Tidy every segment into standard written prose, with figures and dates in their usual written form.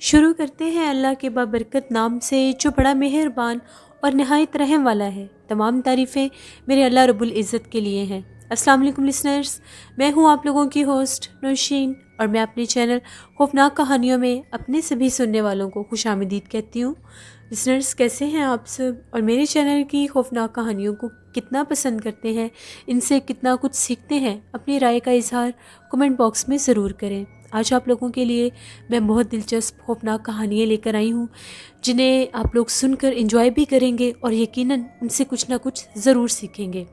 شروع کرتے ہیں اللہ کے بابرکت نام سے جو بڑا مہربان اور نہایت رحم والا ہے۔ تمام تعریفیں میرے اللہ رب العزت کے لیے ہیں۔ السلام علیکم لسنرز، میں ہوں آپ لوگوں کی ہوسٹ نوشین، اور میں اپنے چینل خوفناک کہانیوں میں اپنے سبھی سننے والوں کو خوش آمدید کہتی ہوں۔ لسنرز، کیسے ہیں آپ سب، اور میرے چینل کی خوفناک کہانیوں کو کتنا پسند کرتے ہیں، ان سے کتنا کچھ سیکھتے ہیں؟ اپنی رائے کا اظہار کمنٹ باکس میں ضرور کریں۔ آج آپ لوگوں کے لیے میں بہت دلچسپ خوفناک کہانیاں لے کر آئی ہوں، جنہیں آپ لوگ سن کر انجوائے بھی کریں گے اور یقیناً ان سے کچھ نہ کچھ ضرور سیکھیں گے۔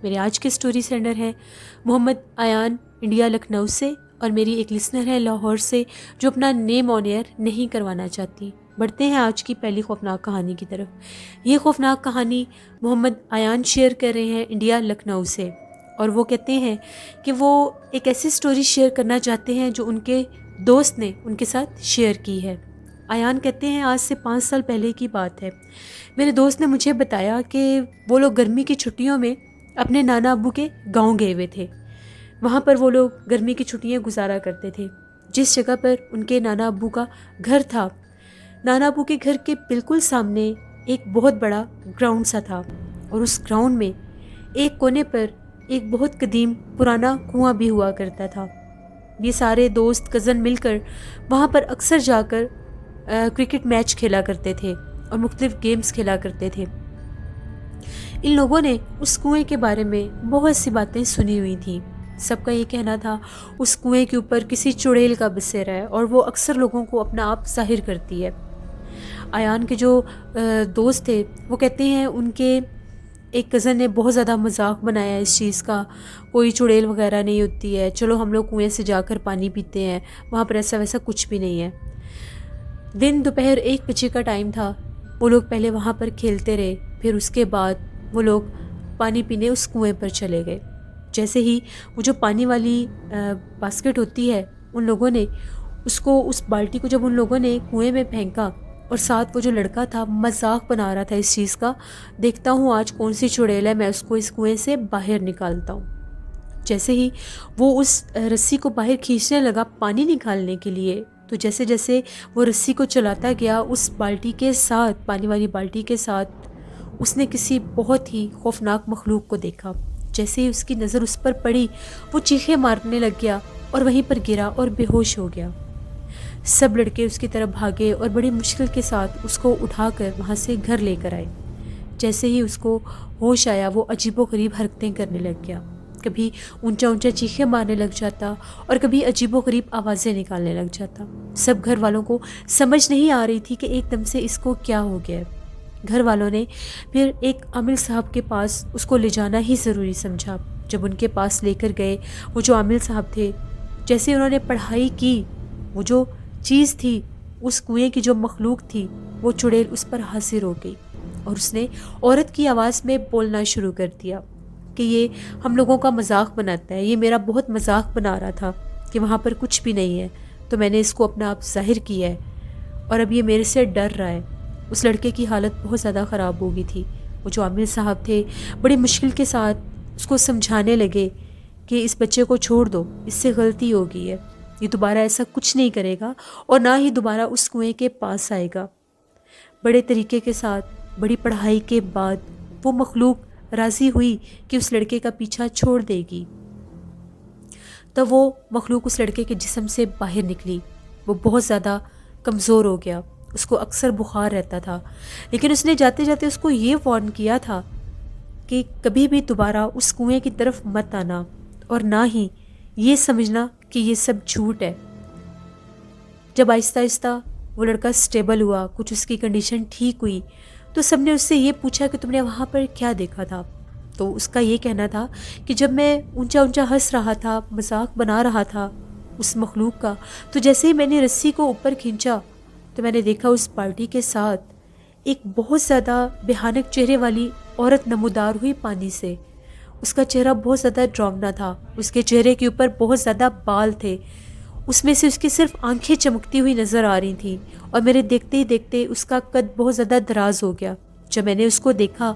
میرے آج کے سٹوری سینڈر ہے محمد ایان، انڈیا لکھنؤ سے، اور میری ایک لسنر ہے لاہور سے جو اپنا نیم آن ایئر نہیں کروانا چاہتی۔ بڑھتے ہیں آج کی پہلی خوفناک کہانی کی طرف۔ یہ خوفناک کہانی محمد ایان شیئر کر رہے ہیں انڈیا لکھنؤ سے، اور وہ کہتے ہیں کہ وہ ایک ایسی سٹوری شیئر کرنا چاہتے ہیں جو ان کے دوست نے ان کے ساتھ شیئر کی ہے۔ ایان کہتے ہیں آج سے 5 سال پہلے کی بات ہے۔ میرے دوست نے مجھے بتایا کہ وہ لوگ گرمی کی چھٹیوں میں اپنے نانا ابو کے گاؤں گئے ہوئے تھے۔ وہاں پر وہ لوگ گرمی کی چھٹیاں گزارا کرتے تھے۔ جس جگہ پر ان کے نانا ابو کا گھر تھا، نانا ابو کے گھر کے بالکل سامنے ایک بہت بڑا گراؤنڈ سا تھا، اور اس گراؤنڈ میں ایک کونے پر ایک بہت قدیم پرانا کنواں بھی ہوا کرتا تھا۔ یہ سارے دوست کزن مل کر وہاں پر اکثر جا کر کرکٹ میچ کھیلا کرتے تھے اور مختلف گیمز کھیلا کرتے تھے۔ ان لوگوں نے اس کنویں کے بارے میں بہت سی باتیں سنی ہوئی تھیں۔ سب کا یہ کہنا تھا اس کنویں کے اوپر کسی چڑیل کا بسیرا ہے اور وہ اکثر لوگوں کو اپنا آپ ظاہر کرتی ہے۔ ایان کے جو دوست تھے وہ کہتے ہیں ان کے ایک کزن نے بہت زیادہ مذاق بنایا اس چیز کا، کوئی چڑیل وغیرہ نہیں ہوتی ہے، چلو ہم لوگ کنویں سے جا کر پانی پیتے ہیں، وہاں پر ایسا ویسا کچھ بھی نہیں ہے۔ دن دوپہر 1 بجے کا ٹائم تھا۔ وہ لوگ پہلے وہاں پر کھیلتے رہے، پھر اس کے بعد وہ لوگ پانی پینے اس کنویں پر چلے گئے۔ جیسے ہی وہ جو پانی والی باسکٹ ہوتی ہے، ان لوگوں نے اس بالٹی کو جب ان لوگوں نے کنویں میں پھینکا، اور ساتھ وہ جو لڑکا تھا مذاق بنا رہا تھا اس چیز کا، دیکھتا ہوں آج کون سی چڑیل ہے، میں اس کو اس کنویں سے باہر نکالتا ہوں۔ جیسے ہی وہ اس رسی کو باہر کھینچنے لگا پانی نکالنے کے لیے، تو جیسے جیسے وہ رسی کو چلاتا گیا اس بالٹی کے ساتھ، پانی والی بالٹی کے ساتھ، اس نے کسی بہت ہی خوفناک مخلوق کو دیکھا۔ جیسے ہی اس کی نظر اس پر پڑی، وہ چیخیں مارنے لگ گیا اور وہیں پر گرا اور بے ہوش ہو گیا۔ سب لڑکے اس کی طرف بھاگے اور بڑی مشکل کے ساتھ اس کو اٹھا کر وہاں سے گھر لے کر آئے۔ جیسے ہی اس کو ہوش آیا، وہ عجیب و غریب حرکتیں کرنے لگ گیا، کبھی اونچا اونچا چیخیں مارنے لگ جاتا اور کبھی عجیب و غریب آوازیں نکالنے لگ جاتا۔ سب گھر والوں کو سمجھ نہیں آ رہی تھی کہ ایک دم سے اس کو کیا ہو گیا ہے۔ گھر والوں نے پھر ایک عامل صاحب کے پاس اس کو لے جانا ہی ضروری سمجھا۔ جب ان کے پاس لے کر گئے، وہ جو عامل صاحب تھے، جیسے انہوں نے پڑھائی کی، وہ جو چیز تھی، اس کنویں کی جو مخلوق تھی، وہ چڑیل اس پر حاضر ہو گئی، اور اس نے عورت کی آواز میں بولنا شروع کر دیا کہ یہ ہم لوگوں کا مذاق بناتا ہے، یہ میرا بہت مذاق بنا رہا تھا کہ وہاں پر کچھ بھی نہیں ہے، تو میں نے اس کو اپنا آپ ظاہر کیا ہے، اور اب یہ میرے سے ڈر رہا ہے۔ اس لڑکے کی حالت بہت زیادہ خراب ہو گئی تھی۔ وہ جو عامل صاحب تھے بڑی مشکل کے ساتھ اس کو سمجھانے لگے کہ اس بچے کو چھوڑ دو، اس سے غلطی ہو گئی ہے، یہ دوبارہ ایسا کچھ نہیں کرے گا اور نہ ہی دوبارہ اس کنویں کے پاس آئے گا۔ بڑے طریقے کے ساتھ، بڑی پڑھائی کے بعد وہ مخلوق راضی ہوئی کہ اس لڑکے کا پیچھا چھوڑ دے گی۔ تو وہ مخلوق اس لڑکے کے جسم سے باہر نکلی۔ وہ بہت زیادہ کمزور ہو گیا، اس کو اکثر بخار رہتا تھا، لیکن اس نے جاتے جاتے اس کو یہ وارن کیا تھا کہ کبھی بھی دوبارہ اس کنویں کی طرف مت آنا، اور نہ ہی یہ سمجھنا کہ یہ سب جھوٹ ہے۔ جب آہستہ آہستہ وہ لڑکا سٹیبل ہوا، کچھ اس کی کنڈیشن ٹھیک ہوئی، تو سب نے اس سے یہ پوچھا کہ تم نے وہاں پر کیا دیکھا تھا؟ تو اس کا یہ کہنا تھا کہ جب میں اونچا اونچا ہنس رہا تھا، مذاق بنا رہا تھا اس مخلوق کا، تو جیسے ہی میں نے رسی کو اوپر کھینچا تو میں نے دیکھا اس بالٹی کے ساتھ ایک بہت زیادہ بھیانک چہرے والی عورت نمودار ہوئی پانی سے۔ اس کا چہرہ بہت زیادہ ڈراؤنا تھا، اس کے چہرے کے اوپر بہت زیادہ بال تھے، اس میں سے اس کی صرف آنکھیں چمکتی ہوئی نظر آ رہی تھیں، اور میرے دیکھتے ہی دیکھتے اس کا قد بہت زیادہ دراز ہو گیا۔ جب میں نے اس کو دیکھا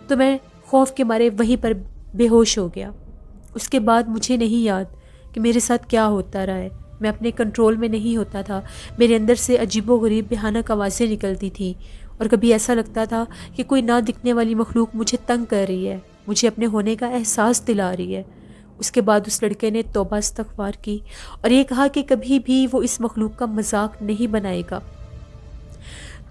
تو میں خوف کے مارے وہیں پر بے ہوش ہو گیا۔ اس کے بعد مجھے نہیں یاد کہ میرے ساتھ کیا ہوتا رہا ہے، میں اپنے کنٹرول میں نہیں ہوتا تھا. میرے اندر سے عجیب و غریب بھیانک آوازیں نکلتی تھیں اور کبھی ایسا لگتا تھا کہ کوئی نہ دکھنے والی مخلوق مجھے تنگ کر رہی ہے, مجھے اپنے ہونے کا احساس دلا رہی ہے. اس کے بعد اس لڑکے نے توبہ استغفار کی اور یہ کہا کہ کبھی بھی وہ اس مخلوق کا مذاق نہیں بنائے گا.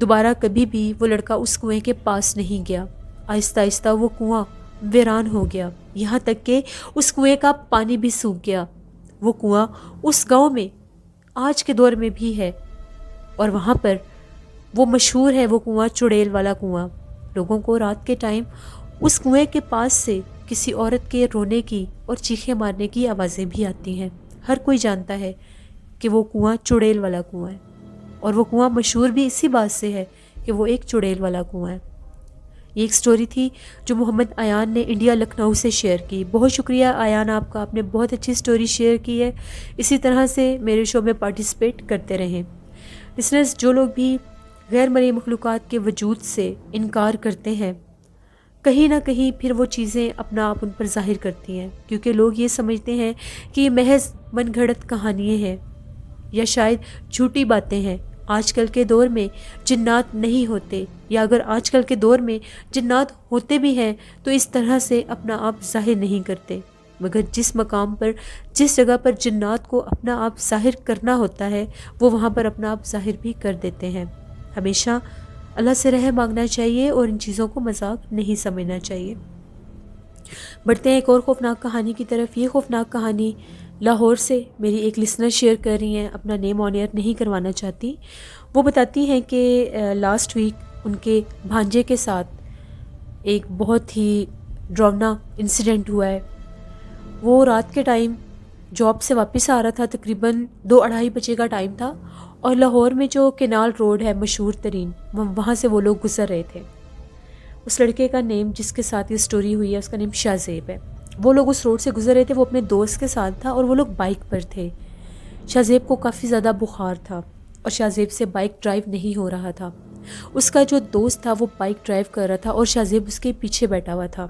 دوبارہ کبھی بھی وہ لڑکا اس کنویں کے پاس نہیں گیا. آہستہ آہستہ وہ کنواں ویران ہو گیا, یہاں تک کہ اس کنویں کا پانی بھی سوکھ گیا. وہ کنواں اس گاؤں میں آج کے دور میں بھی ہے اور وہاں پر وہ مشہور ہے, وہ کنواں چڑیل والا کنواں. لوگوں کو رات کے ٹائم اس کنویں کے پاس سے کسی عورت کے رونے کی اور چیخیں مارنے کی آوازیں بھی آتی ہیں. ہر کوئی جانتا ہے کہ وہ کنواں چڑیل والا کنواں ہے, اور وہ کنواں مشہور بھی اسی بات سے ہے کہ وہ ایک چڑیل والا کنواں ہے. یہ ایک سٹوری تھی جو محمد ایان نے انڈیا لکھنؤ سے شیئر کی. بہت شکریہ ایان آپ کا, آپ نے بہت اچھی سٹوری شیئر کی ہے. اسی طرح سے میرے شو میں پارٹیسپیٹ کرتے رہیں. لسنرز, جو لوگ بھی غیر مرئی مخلوقات کے وجود سے انکار کرتے ہیں, کہیں نہ کہیں پھر وہ چیزیں اپنا آپ ان پر ظاہر کرتی ہیں, کیونکہ لوگ یہ سمجھتے ہیں کہ یہ محض من گھڑت کہانیاں ہیں یا شاید جھوٹی باتیں ہیں. آج کل کے دور میں جنات نہیں ہوتے, یا اگر آج کل کے دور میں جنات ہوتے بھی ہیں تو اس طرح سے اپنا آپ ظاہر نہیں کرتے. مگر جس مقام پر, جس جگہ پر جنات کو اپنا آپ ظاہر کرنا ہوتا ہے, وہ وہاں پر اپنا آپ ظاہر بھی کر دیتے ہیں. ہمیشہ اللہ سے رحم مانگنا چاہیے اور ان چیزوں کو مذاق نہیں سمجھنا چاہیے. بڑھتے ہیں ایک اور خوفناک کہانی کی طرف. یہ خوفناک کہانی لاہور سے میری ایک لسنر شیئر کر رہی ہیں, اپنا نیم آن ایئر نہیں کروانا چاہتی. وہ بتاتی ہیں کہ لاسٹ ویک ان کے بھانجے کے ساتھ ایک بہت ہی ڈراؤنا انسیڈنٹ ہوا ہے. وہ رات کے ٹائم جاب سے واپس آ رہا تھا, تقریباً 2-2:30 بجے کا ٹائم تھا, اور لاہور میں جو کینال روڈ ہے مشہور ترین, وہاں سے وہ لوگ گزر رہے تھے. اس لڑکے کا نیم جس کے ساتھ یہ سٹوری ہوئی ہے اس کا نیم شاہ زیب ہے. وہ لوگ اس روڈ سے گزر رہے تھے, وہ اپنے دوست کے ساتھ تھا اور وہ لوگ بائک پر تھے. شاہ زیب کو کافی زیادہ بخار تھا اور شاہ زیب سے بائک ڈرائیو نہیں ہو رہا تھا. اس کا جو دوست تھا وہ بائک ڈرائیو کر رہا تھا اور شاہ زیب اس کے پیچھے بیٹھا ہوا تھا.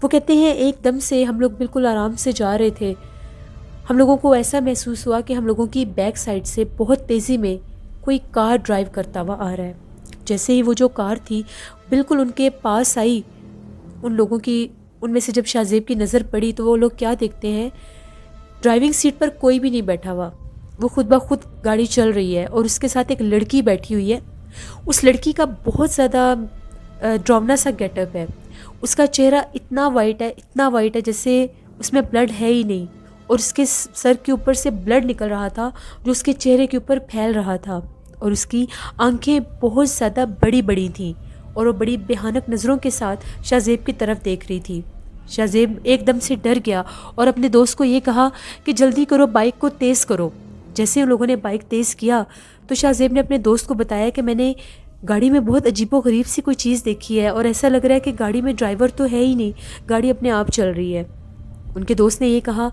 وہ کہتے ہیں ایک دم سے ہم لوگ بالکل آرام سے جا رہے تھے, ہم لوگوں کو ایسا محسوس ہوا کہ ہم لوگوں کی بیک سائڈ سے بہت تیزی میں کوئی کار ڈرائیو کرتا ہوا آ رہا ہے. جیسے ہی وہ جو کار تھی بالکل ان کے پاس آئی, ان لوگوں کی, ان میں سے جب شاہ زیب کی نظر پڑی تو وہ لوگ کیا دیکھتے ہیں, ڈرائیونگ سیٹ پر کوئی بھی نہیں بیٹھا ہوا, وہ خود بخود گاڑی چل رہی ہے اور اس کے ساتھ ایک لڑکی بیٹھی ہوئی ہے. اس لڑکی کا بہت زیادہ ڈراؤنا سا گیٹ اپ ہے. اس کا چہرہ اتنا وائٹ ہے, اتنا وائٹ ہے جیسے اس میں بلڈ ہے ہی نہیں, اور اس کے سر کے اوپر سے بلڈ نکل رہا تھا جو اس کے چہرے کے اوپر پھیل رہا تھا, اور اس کی آنکھیں بہت زیادہ بڑی بڑی تھیں اور وہ بڑی بھیانک نظروں کے ساتھ شاہ زیب کی طرف دیکھ رہی تھی. شاہ زیب ایک دم سے ڈر گیا اور اپنے دوست کو یہ کہا کہ جلدی کرو, بائک کو تیز کرو. جیسے ان لوگوں نے بائک تیز کیا تو شاہ زیب نے اپنے دوست کو بتایا کہ میں نے گاڑی میں بہت عجیب و غریب سی کوئی چیز دیکھی ہے اور ایسا لگ رہا ہے کہ گاڑی میں ڈرائیور تو ہے ہی نہیں, گاڑی اپنے آپ چل رہی ہے. ان کے دوست نے یہ کہا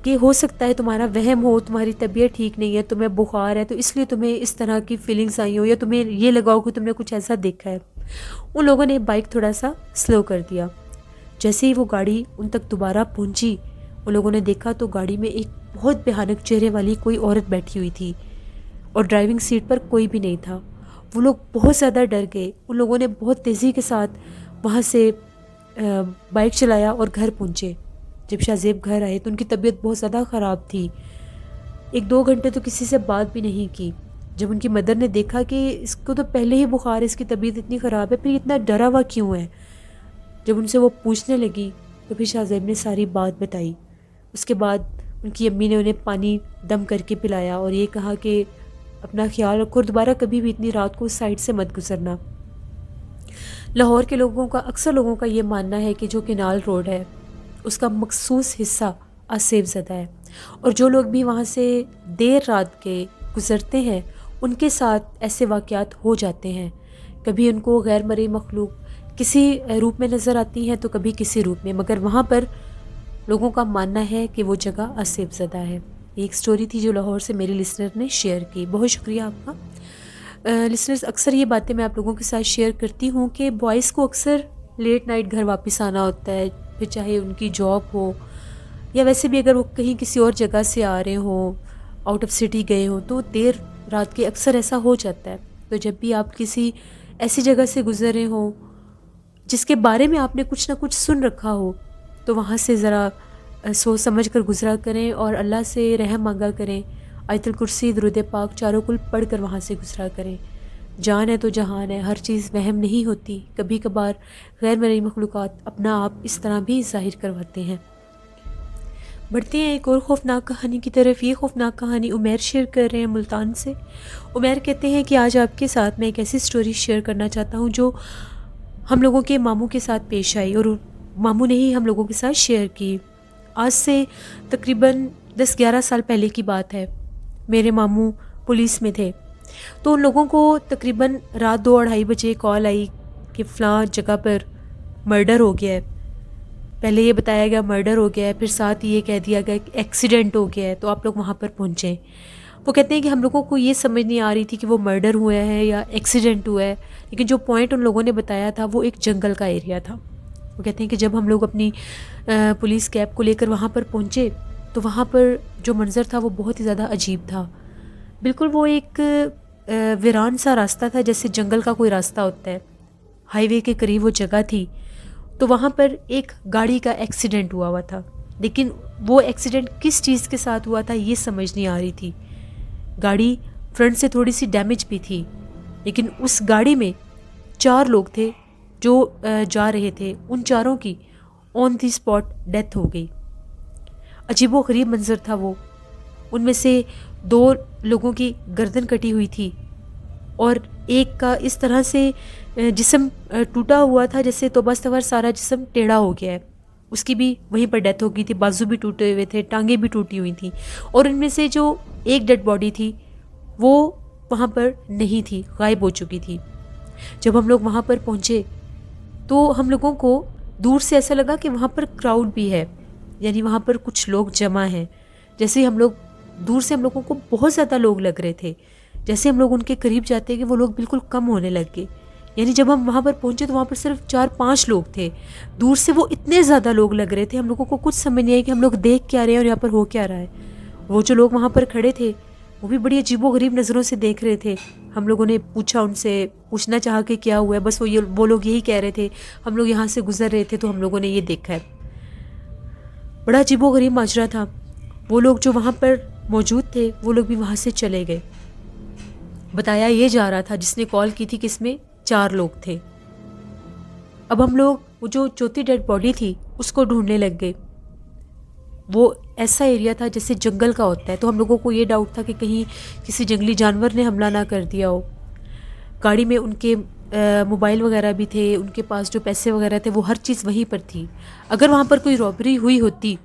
کہ ہو سکتا ہے تمہارا وہم ہو, تمہاری طبیعت ٹھیک نہیں ہے, تمہیں بخار ہے تو اس لیے تمہیں اس طرح کی فیلنگز آئی ہو, یا تمہیں یہ لگاؤ کہ تم نے کچھ ایسا دیکھا ہے. ان لوگوں نے بائک تھوڑا سا سلو کر دیا. جیسے ہی وہ گاڑی ان تک دوبارہ پہنچی, ان لوگوں نے دیکھا تو گاڑی میں ایک بہت بھیانک چہرے والی کوئی عورت بیٹھی ہوئی تھی اور ڈرائیونگ سیٹ پر کوئی بھی نہیں تھا. وہ لوگ بہت زیادہ ڈر گئے. ان لوگوں نے بہت تیزی کے ساتھ وہاں سے بائک چلایا اور گھر پہنچے. جب شاہ زیب گھر آئے تو ان کی طبیعت بہت زیادہ خراب تھی. 1-2 گھنٹے تو کسی سے بات بھی نہیں کی. جب ان کی مدر نے دیکھا کہ اس کو تو پہلے ہی بخار ہے, اس کی طبیعت اتنی خراب ہے, پھر اتنا ڈرا ہوا کیوں ہے, جب ان سے وہ پوچھنے لگی تو پھر شاہ زیب نے ساری بات بتائی. اس کے بعد ان کی امی نے انہیں پانی دم کر کے پلایا اور یہ کہا کہ اپنا خیال رکھو اور دوبارہ کبھی بھی اتنی رات کو اس سائڈ سے مت گزرنا. لاہور کے لوگوں کا, اکثر لوگوں کا یہ ماننا ہے کہ جو کینال روڈ ہے اس کا مخصوص حصہ آسیب زدہ ہے, اور جو لوگ بھی وہاں سے دیر رات کے گزرتے ہیں ان کے ساتھ ایسے واقعات ہو جاتے ہیں. کبھی ان کو غیر مرئی مخلوق کسی روپ میں نظر آتی ہیں تو کبھی کسی روپ میں, مگر وہاں پر لوگوں کا ماننا ہے کہ وہ جگہ آسیب زدہ ہے. یہ ایک سٹوری تھی جو لاہور سے میری لسنر نے شیئر کی. بہت شکریہ آپ کا. لسنرز, اکثر یہ باتیں میں آپ لوگوں کے ساتھ شیئر کرتی ہوں کہ بوائز کو اکثر لیٹ نائٹ گھر واپس آنا ہوتا ہے, پھر چاہے ان کی جاب ہو یا ویسے بھی اگر وہ کہیں کسی اور جگہ سے آ رہے ہوں آؤٹ آف سٹی گئے ہوں تو دیر رات کے اکثر ایسا ہو جاتا ہے. تو جب بھی آپ کسی ایسی جگہ سے گزر رہے ہوں جس کے بارے میں آپ نے کچھ نہ کچھ سن رکھا ہو تو وہاں سے ذرا سوچ سمجھ کر گزرا کریں اور اللہ سے رحم مانگا کریں. آیت الکرسی، درود پاک چاروں کل پڑھ کر وہاں سے گزرا کریں. جان ہے تو جہان ہے، ہر چیز وہم نہیں ہوتی. کبھی کبھار غیر مرئی مخلوقات اپنا آپ اس طرح بھی ظاہر کرواتے ہیں. بڑھتے ہیں ایک اور خوفناک کہانی کی طرف. یہ خوفناک کہانی عمیر شیئر کر رہے ہیں ملتان سے. عمیر کہتے ہیں کہ آج آپ کے ساتھ میں ایک ایسی سٹوری شیئر کرنا چاہتا ہوں جو ہم لوگوں کے ماموں کے ساتھ پیش آئی اور ماموں نے ہی ہم لوگوں کے ساتھ شیئر کی. آج سے تقریباً 10-11 سال پہلے کی بات ہے. میرے ماموں پولیس میں تھے تو ان لوگوں کو تقریباً رات 2-2:30 بجے کال آئی کہ فلاں جگہ پر مرڈر ہو گیا ہے. پہلے یہ بتایا گیا مرڈر ہو گیا ہے، پھر ساتھ یہ کہہ دیا گیا کہ ایکسیڈنٹ ہو گیا ہے تو آپ لوگ وہاں پر پہنچیں. وہ کہتے ہیں کہ ہم لوگوں کو یہ سمجھ نہیں آ رہی تھی کہ وہ مرڈر ہوا ہے یا ایکسیڈنٹ ہوا ہے، لیکن جو پوائنٹ ان لوگوں نے بتایا تھا وہ ایک جنگل کا ایریا تھا. وہ کہتے ہیں کہ جب ہم لوگ اپنی پولیس کیب کو لے کر وہاں پر پہنچے تو وہاں پر جو منظر تھا وہ بہت ہی زیادہ عجیب تھا. بالکل وہ ایک ویران سا راستہ تھا، جیسے جنگل کا کوئی راستہ ہوتا ہے. ہائی وے کے قریب وہ جگہ تھی تو وہاں پر ایک گاڑی کا ایکسیڈنٹ ہوا تھا، لیکن وہ ایکسیڈنٹ کس چیز کے ساتھ ہوا تھا یہ سمجھ نہیں آ رہی تھی. گاڑی فرنٹ سے تھوڑی سی ڈیمیج بھی تھی، لیکن اس گاڑی میں 4 لوگ تھے جو جا رہے تھے. ان چاروں کی آن دی اسپاٹ ڈیتھ ہو گئی. عجیب و غریب منظر تھا وہ. ان میں سے 2 لوگوں کی گردن کٹی ہوئی تھی اور ایک کا اس طرح سے جسم ٹوٹا ہوا تھا جیسے توبہ استغفار سارا جسم ٹیڑھا ہو گیا ہے. اس کی بھی وہیں پر ڈیتھ ہو گئی تھی. بازو بھی ٹوٹے ہوئے تھے، ٹانگیں بھی ٹوٹی ہوئی تھیں. اور ان میں سے جو ایک ڈیڈ باڈی تھی وہ وہاں پر نہیں تھی، غائب ہو چکی تھی. جب ہم لوگ وہاں پر پہنچے تو ہم لوگوں کو دور سے ایسا لگا کہ وہاں پر کراؤڈ بھی ہے، یعنی وہاں پر کچھ لوگ جمع ہیں. جیسے ہم لوگ دور سے ہم لوگوں کو بہت زیادہ لوگ لگ رہے تھے. جیسے ہم لوگ ان کے قریب جاتے کہ وہ لوگ بالکل کم ہونے لگ گئے. یعنی جب ہم وہاں پر پہنچے تو وہاں پر صرف 4-5 لوگ تھے. دور سے وہ اتنے زیادہ لوگ لگ رہے تھے، ہم لوگوں کو کچھ سمجھ نہیں آئی کہ ہم لوگ دیکھ کیا رہے ہیں اور یہاں پر ہو کیا رہا ہے. وہ جو لوگ وہاں پر کھڑے تھے وہ بھی بڑی عجیب و غریب نظروں سے دیکھ رہے تھے. ہم لوگوں نے ان سے پوچھنا چاہا کہ کیا ہوا ہے. بس وہ لوگ یہی کہہ رہے تھے ہم لوگ یہاں سے گزر رہے تھے تو ہم لوگوں نے یہ دیکھا ہے. بڑا عجیب و غریب ماجرا تھا. وہ لوگ جو وہاں پر موجود تھے وہ لوگ بھی وہاں سے چلے گئے. بتایا یہ جا رہا تھا جس نے کال کی تھی کہ اس میں 4 لوگ تھے. اب ہم لوگ وہ جو چوتھی ڈیڈ باڈی تھی اس کو ڈھونڈنے لگ گئے. وہ ایسا ایریا تھا جیسے جنگل کا ہوتا ہے تو ہم لوگوں کو یہ ڈاؤٹ تھا کہ کہیں کسی جنگلی جانور نے حملہ نہ کر دیا ہو. گاڑی میں ان کے موبائل وغیرہ بھی تھے، ان کے پاس جو پیسے وغیرہ تھے وہ ہر چیز وہیں پر تھی. اگر وہاں پر کوئی رابری ہوئی ہوتی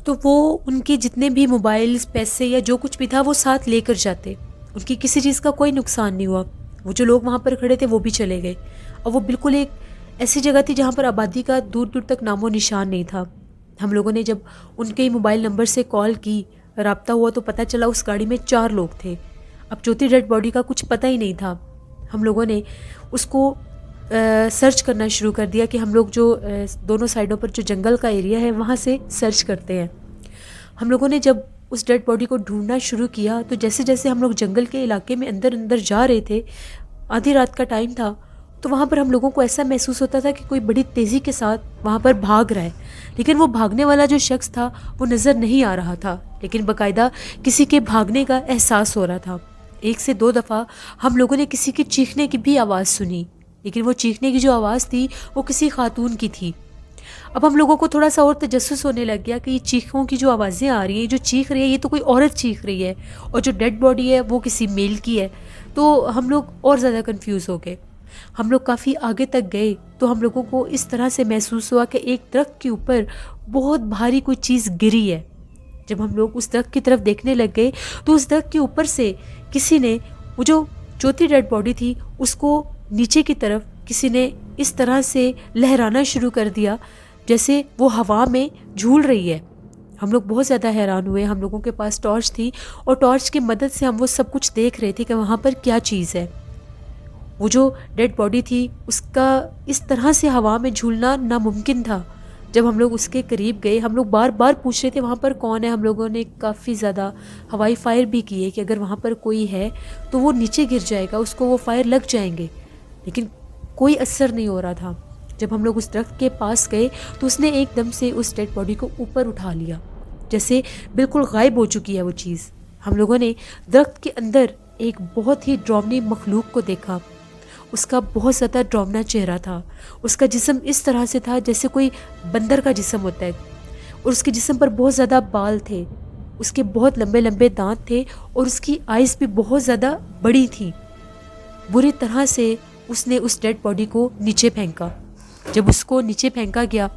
تو وہ ان کے جتنے بھی موبائلز، پیسے یا جو کچھ بھی تھا وہ ساتھ لے کر جاتے. ان کی کسی چیز کا کوئی نقصان نہیں ہوا. وہ جو لوگ وہاں پر کھڑے تھے وہ بھی چلے گئے. اور وہ بالکل ایک ایسی جگہ تھی جہاں پر آبادی کا دور دور تک نام و نشان نہیں تھا. ہم لوگوں نے جب ان کے موبائل نمبر سے کال کی، رابطہ ہوا تو پتہ چلا اس گاڑی میں 4 لوگ تھے. اب چوتھی ڈیڈ باڈی کا کچھ پتہ ہی نہیں تھا. ہم لوگوں نے اس کو سرچ کرنا شروع کر دیا کہ ہم لوگ جو دونوں سائڈوں پر جو جنگل کا ایریا ہے وہاں سے سرچ کرتے ہیں. ہم لوگوں نے جب اس ڈیڈ باڈی کو ڈھونڈنا شروع کیا تو جیسے جیسے ہم لوگ جنگل کے علاقے میں اندر جا رہے تھے، آدھی رات کا ٹائم تھا، تو وہاں پر ہم لوگوں کو ایسا محسوس ہوتا تھا کہ کوئی بڑی تیزی کے ساتھ وہاں پر بھاگ رہا ہے. لیکن وہ بھاگنے والا جو شخص تھا وہ نظر نہیں آ رہا تھا، لیکن باقاعدہ کسی کے بھاگنے کا احساس ہو رہا تھا. 1 سے 2 دفعہ ہم لوگوں نے کسی کے چیخنے کی بھی آواز سنی، لیکن وہ چیخنے کی جو آواز تھی وہ کسی خاتون کی تھی. اب ہم لوگوں کو تھوڑا سا اور تجسس ہونے لگ گیا کہ یہ چیخوں کی جو آوازیں آ رہی ہیں، جو چیخ رہی ہے یہ تو کوئی عورت چیخ رہی ہے اور جو ڈیڈ باڈی ہے وہ کسی میل کی ہے. تو ہم لوگ اور زیادہ کنفیوز ہو گئے. ہم لوگ کافی آگے تک گئے تو ہم لوگوں کو اس طرح سے محسوس ہوا کہ ایک درخت کے اوپر بہت بھاری کوئی چیز گری ہے. جب ہم لوگ اس درخت کی طرف دیکھنے لگ گئے تو اس درخت کے اوپر سے کسی نے وہ جو چوتھی ڈیڈ باڈی تھی اس کو نیچے کی طرف کسی نے اس طرح سے لہرانا شروع کر دیا جیسے وہ ہوا میں جھول رہی ہے. ہم لوگ بہت زیادہ حیران ہوئے. ہم لوگوں کے پاس ٹارچ تھی اور ٹارچ کی مدد سے ہم وہ سب کچھ دیکھ رہے تھے کہ وہاں پر کیا چیز ہے. وہ جو ڈیڈ باڈی تھی اس کا اس طرح سے ہوا میں جھولنا ناممکن تھا. جب ہم لوگ اس کے قریب گئے، ہم لوگ بار بار پوچھ رہے تھے وہاں پر کون ہے. ہم لوگوں نے کافی زیادہ ہوائی فائر بھی کیے کہ اگر وہاں پر کوئی ہے تو وہ نیچے گر جائے گا، اس کو وہ فائر لگ جائیں گے، لیکن کوئی اثر نہیں ہو رہا تھا. جب ہم لوگ اس درخت کے پاس گئے تو اس نے ایک دم سے اس ڈیڈ باڈی کو اوپر اٹھا لیا، جیسے بالکل غائب ہو چکی ہے وہ چیز. ہم لوگوں نے درخت کے اندر ایک بہت ہی ڈراؤنی مخلوق کو دیکھا. اس کا بہت زیادہ ڈراؤنا چہرہ تھا. اس کا جسم اس طرح سے تھا جیسے کوئی بندر کا جسم ہوتا ہے، اور اس کے جسم پر بہت زیادہ بال تھے، اس کے بہت لمبے لمبے دانت تھے، اور اس کی آئیز بھی بہت زیادہ بڑی تھی. بری طرح سے اس نے اس ڈیڈ باڈی کو نیچے پھینکا. جب اس کو نیچے پھینکا گیا،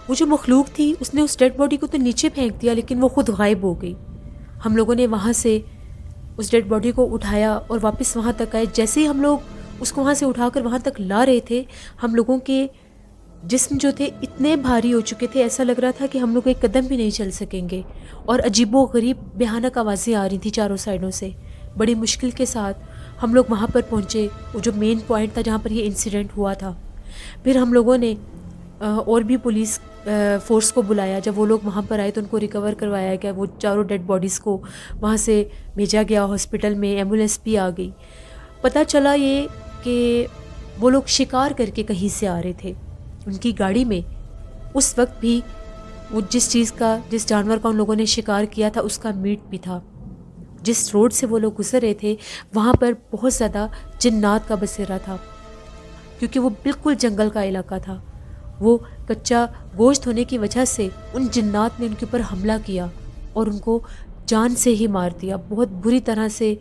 وہ جو مخلوق تھی اس نے اس ڈیڈ باڈی کو تو نیچے پھینک دیا، لیکن وہ خود غائب ہو گئی. ہم لوگوں نے وہاں سے اس ڈیڈ باڈی کو اٹھایا اور واپس وہاں تک آئے. جیسے ہی ہم لوگ اس کو وہاں سے اٹھا کر وہاں تک لا رہے تھے، ہم لوگوں کے جسم جو تھے اتنے بھاری ہو چکے تھے، ایسا لگ رہا تھا کہ ہم لوگ ایک قدم بھی نہیں چل سکیں گے. اور عجیب و غریب بھیانک آوازیں آ رہی تھیں چاروں سائڈوں سے. بڑی مشکل کے ساتھ ہم لوگ وہاں پر پہنچے، وہ جو مین پوائنٹ تھا جہاں پر یہ انسیڈنٹ ہوا تھا. پھر ہم لوگوں نے اور بھی پولیس فورس کو بلایا. جب وہ لوگ وہاں پر آئے تو ان کو ریکور کروایا گیا. وہ چاروں ڈیڈ باڈیز کو وہاں سے بھیجا گیا ہاسپٹل میں. ایمبولینس بھی آ گئی. پتہ چلا یہ کہ وہ لوگ شکار کر کے کہیں سے آ رہے تھے. ان کی گاڑی میں اس وقت بھی وہ جس جانور کا ان لوگوں نے شکار کیا تھا اس کا میٹ بھی تھا. جس روڈ سے وہ لوگ گزر رہے تھے وہاں پر بہت زیادہ جنات کا بسیرا تھا، کیونکہ وہ بالکل جنگل کا علاقہ تھا. وہ کچا گوشت ہونے کی وجہ سے ان جنات نے ان کے اوپر حملہ کیا اور ان کو جان سے ہی مار دیا. بہت بری طرح سے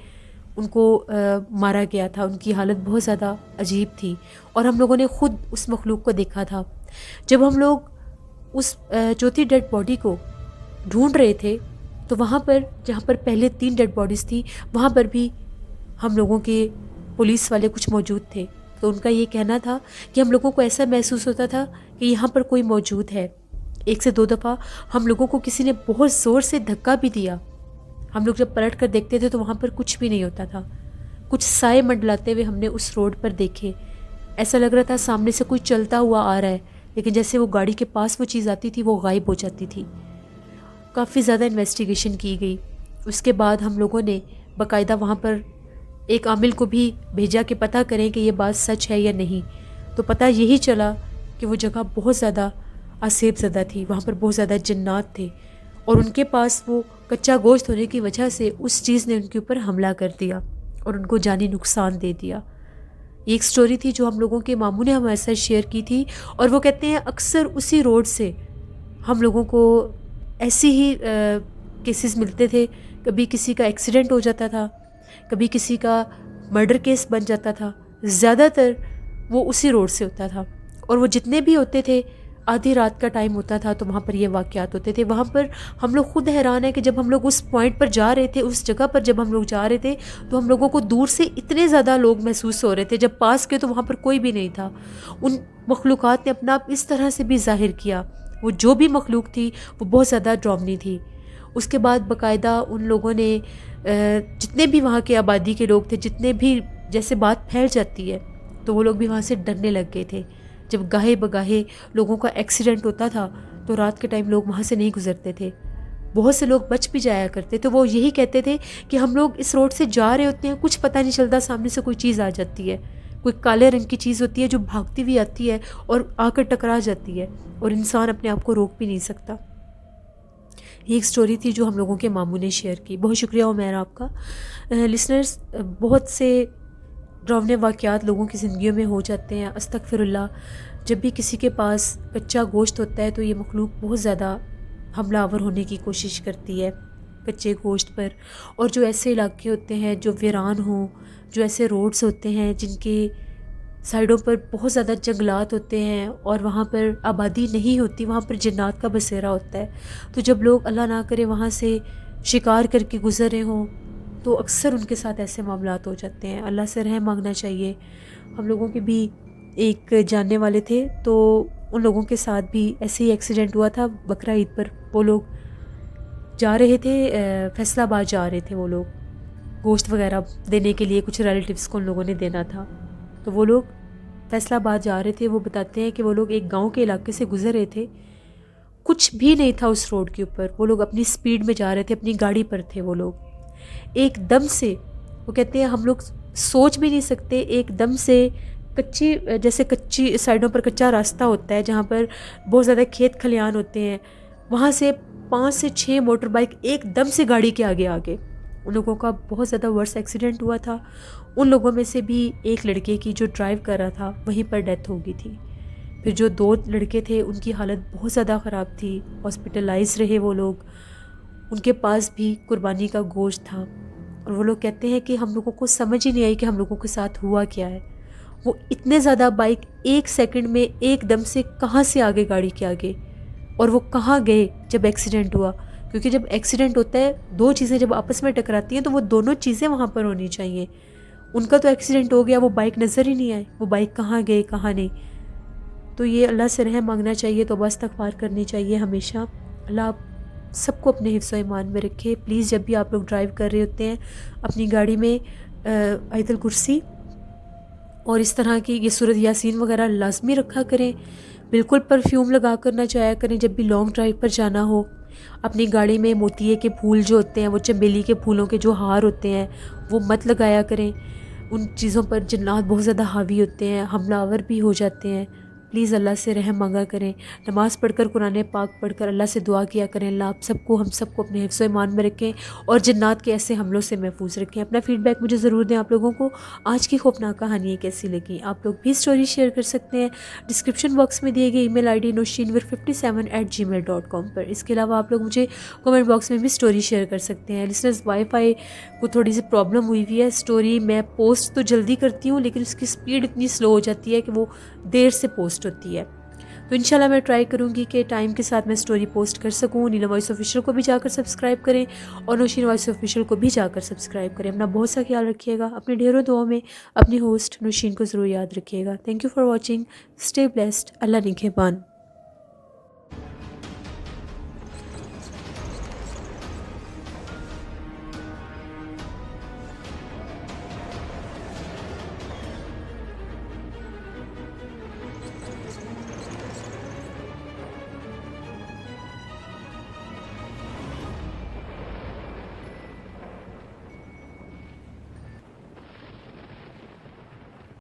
ان کو مارا گیا تھا. ان کی حالت بہت زیادہ عجیب تھی، اور ہم لوگوں نے خود اس مخلوق کو دیکھا تھا. جب ہم لوگ اس چوتھی ڈیڈ باڈی کو ڈھونڈ رہے تھے تو وہاں پر جہاں پر پہلے 3 ڈیڈ باڈیز تھی وہاں پر بھی ہم لوگوں کے پولیس والے کچھ موجود تھے. تو ان کا یہ کہنا تھا کہ ہم لوگوں کو ایسا محسوس ہوتا تھا کہ یہاں پر کوئی موجود ہے. 1 سے 2 دفعہ ہم لوگوں کو کسی نے بہت زور سے دھکا بھی دیا. ہم لوگ جب پلٹ کر دیکھتے تھے تو وہاں پر کچھ بھی نہیں ہوتا تھا. کچھ سائے منڈلاتے ہوئے ہم نے اس روڈ پر دیکھے. ایسا لگ رہا تھا سامنے سے کوئی چلتا ہوا آ رہا ہے، لیکن جیسے وہ گاڑی کے پاس وہ چیز آتی تھی وہ غائب ہو جاتی تھی. کافی زیادہ انویسٹیگیشن کی گئی. اس کے بعد ہم لوگوں نے باقاعدہ وہاں پر ایک عامل کو بھی بھیجا کہ پتہ کریں کہ یہ بات سچ ہے یا نہیں. تو پتہ یہی چلا کہ وہ جگہ بہت زیادہ آسیب زدہ تھی. وہاں پر بہت زیادہ جنات تھے، اور ان کے پاس وہ کچا گوشت ہونے کی وجہ سے اس چیز نے ان کے اوپر حملہ کر دیا اور ان کو جانی نقصان دے دیا. یہ ایک سٹوری تھی جو ہم لوگوں کے ماموں نے ہمارے ساتھ شیئر کی تھی. اور وہ کہتے ہیں اکثر اسی روڈ سے ہم لوگوں کو ایسی ہی کیسز ملتے تھے. کبھی کسی کا ایکسیڈنٹ ہو جاتا تھا، کبھی کسی کا مرڈر کیس بن جاتا تھا. زیادہ تر وہ اسی روڈ سے ہوتا تھا، اور وہ جتنے بھی ہوتے تھے آدھی رات کا ٹائم ہوتا تھا تو وہاں پر یہ واقعات ہوتے تھے. وہاں پر ہم لوگ خود حیران ہیں کہ جب ہم لوگ اس پوائنٹ پر جا رہے تھے، اس جگہ پر جب ہم لوگ جا رہے تھے تو ہم لوگوں کو دور سے اتنے زیادہ لوگ محسوس ہو رہے تھے. جب پاس گئے تو وہاں پر کوئی بھی نہیں تھا. ان مخلوقات نے اپنا آپ اس طرح سے بھی ظاہر کیا. وہ جو بھی مخلوق تھی وہ بہت زیادہ ڈراؤنی تھی. اس کے بعد باقاعدہ ان لوگوں نے جتنے بھی وہاں کے آبادی کے لوگ تھے، جتنے بھی جیسے بات پھیل جاتی ہے تو وہ لوگ بھی وہاں سے ڈرنے لگ گئے تھے. جب گاہے بگاہے لوگوں کا ایکسیڈنٹ ہوتا تھا تو رات کے ٹائم لوگ وہاں سے نہیں گزرتے تھے. بہت سے لوگ بچ بھی جایا کرتے تو وہ یہی کہتے تھے کہ ہم لوگ اس روڈ سے جا رہے ہوتے ہیں، کچھ پتہ نہیں چلتا، سامنے سے کوئی چیز آ جاتی ہے، کوئی کالے رنگ کی چیز ہوتی ہے جو بھاگتی ہوئی آتی ہے اور آ کر ٹکرا جاتی ہے، اور انسان اپنے آپ کو روک بھی نہیں سکتا. یہ ایک سٹوری تھی جو ہم لوگوں کے ماموں نے شیئر کی. بہت شکریہ عمیر آپ کا. لسنرز، بہت سے ڈراؤنے واقعات لوگوں کی زندگیوں میں ہو جاتے ہیں. استغفر اللہ. جب بھی کسی کے پاس کچا گوشت ہوتا ہے تو یہ مخلوق بہت زیادہ حملہ آور ہونے کی کوشش کرتی ہے کچے گوشت پر. اور جو ایسے علاقے ہوتے ہیں جو ویران ہوں، جو ایسے روڈز ہوتے ہیں جن کے سائڈوں پر بہت زیادہ جنگلات ہوتے ہیں اور وہاں پر آبادی نہیں ہوتی، وہاں پر جنات کا بسیرا ہوتا ہے. تو جب لوگ اللہ نہ کرے وہاں سے شکار کر کے گزر رہے ہوں تو اکثر ان کے ساتھ ایسے معاملات ہو جاتے ہیں. اللہ سے رحم مانگنا چاہیے. ہم لوگوں کے بھی ایک جاننے والے تھے تو ان لوگوں کے ساتھ بھی ایسے ہی ایکسیڈنٹ ہوا تھا بقرہ عید پر. وہ لوگ جا رہے تھے فیصل آباد جا رہے تھے، وہ لوگ گوشت وغیرہ دینے کے لیے کچھ ریلیٹیوز کو ان لوگوں نے دینا تھا. تو وہ لوگ فیصل آباد جا رہے تھے، وہ بتاتے ہیں کہ وہ لوگ ایک گاؤں کے علاقے سے گزر رہے تھے، کچھ بھی نہیں تھا اس روڈ کے اوپر، وہ لوگ اپنی سپیڈ میں جا رہے تھے، اپنی گاڑی پر تھے وہ لوگ، ایک دم سے وہ کہتے ہیں ہم لوگ سوچ بھی نہیں سکتے، ایک دم سے جیسے کچی سائڈوں پر کچا راستہ ہوتا ہے جہاں پر بہت زیادہ کھیت کھلیان ہوتے ہیں، وہاں سے 5 سے 6 موٹر بائک ایک دم سے گاڑی کے آگے آگے، ان لوگوں کا بہت زیادہ ورس ایکسیڈنٹ ہوا تھا. ان لوگوں میں سے بھی ایک لڑکے کی جو ڈرائیو کر رہا تھا وہیں پر ڈیتھ ہو گئی تھی. پھر جو 2 لڑکے تھے ان کی حالت بہت زیادہ خراب تھی، ہاسپٹلائز رہے وہ لوگ، ان کے پاس بھی قربانی کا گوشت تھا. اور وہ لوگ کہتے ہیں کہ ہم لوگوں کو سمجھ ہی نہیں آئی کہ ہم لوگوں کے ساتھ ہوا کیا ہے. وہ اتنے زیادہ بائک ایک سیکنڈ میں ایک دم سے کہاں سے آگے گاڑی کے آگے، اور وہ کہاں گئے جب ایکسیڈنٹ ہوا. کیونکہ جب ایکسیڈنٹ ہوتا ہے 2 چیزیں جب آپس میں ٹکراتی ہیں تو وہ دونوں چیزیں وہاں پر ہونی چاہیے. ان کا تو ایکسیڈنٹ ہو گیا، وہ بائک نظر ہی نہیں آئے، وہ بائک کہاں گئے کہاں نہیں. تو یہ اللہ سے رحم مانگنا چاہیے، توبہ استغفار کرنی چاہیے ہمیشہ. اللہ آپ سب کو اپنے حفظ و ایمان میں رکھے. پلیز جب بھی آپ لوگ ڈرائیو کر رہے ہوتے ہیں اپنی گاڑی میں آیت الکرسی اور اس طرح کی یہ سورۃ یاسین وغیرہ لازمی رکھا کریں. بالکل پرفیوم لگا کر نہ جایا کریں جب بھی لانگ ڈرائیو پر جانا ہو. اپنی گاڑی میں موتیے کے پھول جو ہوتے ہیں، وہ چنبیلی کے پھولوں کے جو ہار ہوتے ہیں وہ مت لگایا کریں. ان چیزوں پر جنات بہت زیادہ حاوی ہوتے ہیں، حملہ آور بھی ہو جاتے ہیں. پلیز اللہ سے رحم مانگا کریں. نماز پڑھ کر قرآن پاک پڑھ کر اللہ سے دعا کیا کریں اللہ آپ سب کو ہم سب کو اپنے حفظ و ایمان میں رکھیں اور جنات کے ایسے حملوں سے محفوظ رکھیں. اپنا فیڈ بیک مجھے ضرور دیں آپ لوگوں کو آج کی خوفناک کہانی کیسی لگی. آپ لوگ بھی سٹوری شیئر کر سکتے ہیں ڈسکرپشن باکس میں دیے گئے ای میل آئی ڈی noshinwir57@gmail.com پر. اس کے علاوہ آپ لوگ مجھے کمنٹ باکس میں بھی سٹوری شیئر کر سکتے ہیں. لسنرز وائی فائی کو تھوڑی سی پرابلم ہوئی ہوئی ہے، سٹوری میں پوسٹ تو جلدی کرتی ہوں لیکن اس کی سپیڈ اتنی سلو ہو جاتی ہے کہ وہ دیر سے پوسٹ ہوتی ہے. تو انشاءاللہ میں ٹرائی کروں گی کہ ٹائم کے ساتھ میں سٹوری پوسٹ کر سکوں. نیلم وائس آفیشیل کو بھی جا کر سبسکرائب کریں اور نوشین وائس آفیشیل کو بھی جا کر سبسکرائب کریں. اپنا بہت سا خیال رکھیے گا، اپنے ڈھیروں دعاؤں میں اپنی ہوسٹ نوشین کو ضرور یاد رکھیے گا. Thank you for watching. Stay blessed. اللہ نگہبان.